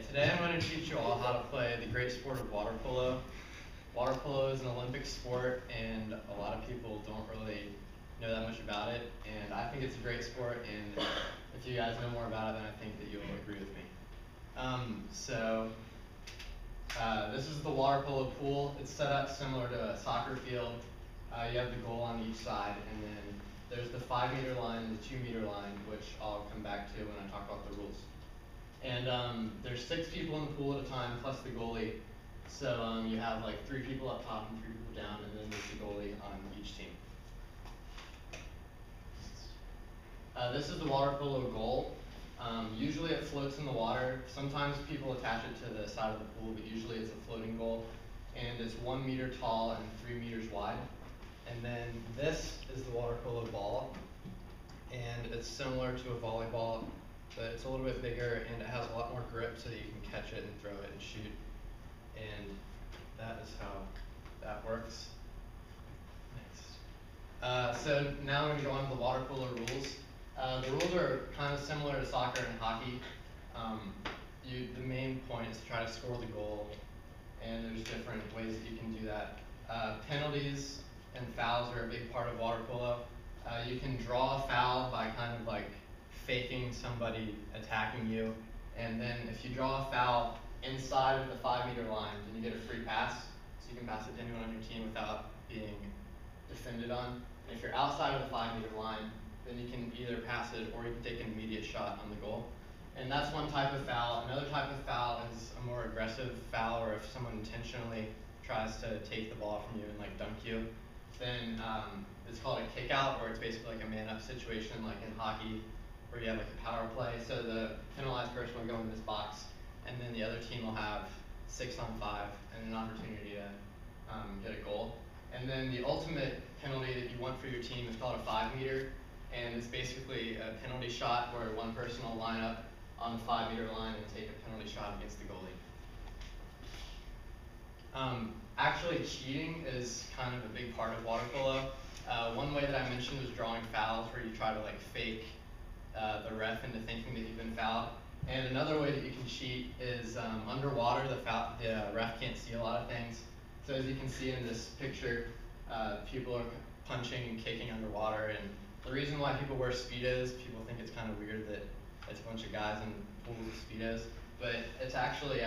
Today I'm going to teach you all how to play the great sport of water polo. Water polo is an Olympic sport and a lot of people don't really know that much about it, and I think it's a great sport, and if you guys know more about it, then I think that you'll agree with me. This is the water polo pool. It's set up similar to a soccer field. You have the goal on each side, and then there's the 5-meter line and the 2-meter line, which I'll come back to when I talk about the rules. And there's 6 people in the pool at a time, plus the goalie. So you have like 3 people up top and 3 people down, and then there's the goalie on each team. This is the water polo goal. Usually it floats in the water. Sometimes people attach it to the side of the pool, but usually it's a floating goal. And it's 1 meter tall and 3 meters wide. And then this is the water polo ball. And it's similar to a volleyball, but it's a little bit bigger and it has a lot more grip so that you can catch it and throw it and shoot. And that is how that works. Next. So now I'm going to go on to the water polo rules. The rules are kind of similar to soccer and hockey. The main point is to try to score the goal, and there's different ways that you can do that. Penalties and fouls are a big part of water polo. You can draw a foul by kind of like faking somebody attacking you, and then if you draw a foul inside of the 5-meter line, then you get a free pass, so you can pass it to anyone on your team without being defended on. And if you're outside of the 5-meter line, then you can either pass it or you can take an immediate shot on the goal. And that's one type of foul. Another type of foul is a more aggressive foul, or if someone intentionally tries to take the ball from you and like dunk you, then it's called a kick out, or it's basically like a man-up situation like in hockey where you have like a power play. So the penalized person will go in this box, and then the other team will have 6-on-5 and an opportunity to get a goal. And then the ultimate penalty that you want for your team is called a 5-meter, and it's basically a penalty shot where one person will line up on the 5-meter line and take a penalty shot against the goalie. Actually, cheating is kind of a big part of water polo. One way that I mentioned was drawing fouls, where you try to like fake the ref into thinking that you've been fouled. And another way that you can cheat is underwater. The ref can't see a lot of things. So as you can see in this picture, people are punching and kicking underwater. And the reason why people wear Speedos, people think it's kind of weird that it's a bunch of guys in pools with Speedos, but it's actually,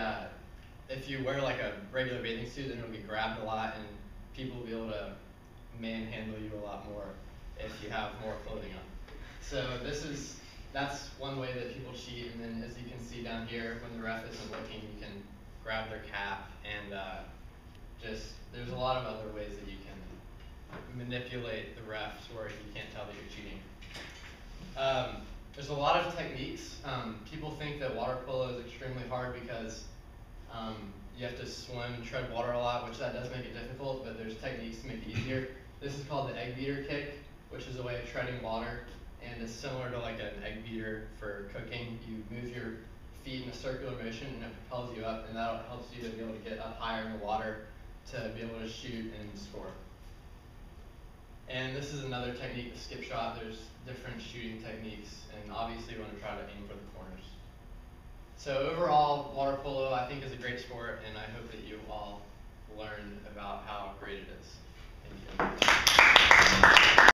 if you wear like a regular bathing suit, then it'll get grabbed a lot, and people will be able to manhandle you a lot more if you have more clothing on. So that's one way that people cheat. And then as you can see down here, when the ref isn't looking, you can grab their cap, and there's a lot of other ways that you can manipulate the ref to where you can't tell that you're cheating. There's a lot of techniques. People think that water polo is extremely hard because you have to swim and tread water a lot, which that does make it difficult, but there's techniques to make it easier. This is called the egg beater kick, which is a way of treading water, and it's similar to like an egg beater for cooking. You move your feet in a circular motion and it propels you up, and that helps you to be able to get up higher in the water to be able to shoot and score. And this is another technique, the skip shot. There's different shooting techniques, and obviously you want to try to aim for the corners. So overall, water polo I think is a great sport, and I hope that you all learned about how great it is. Thank you.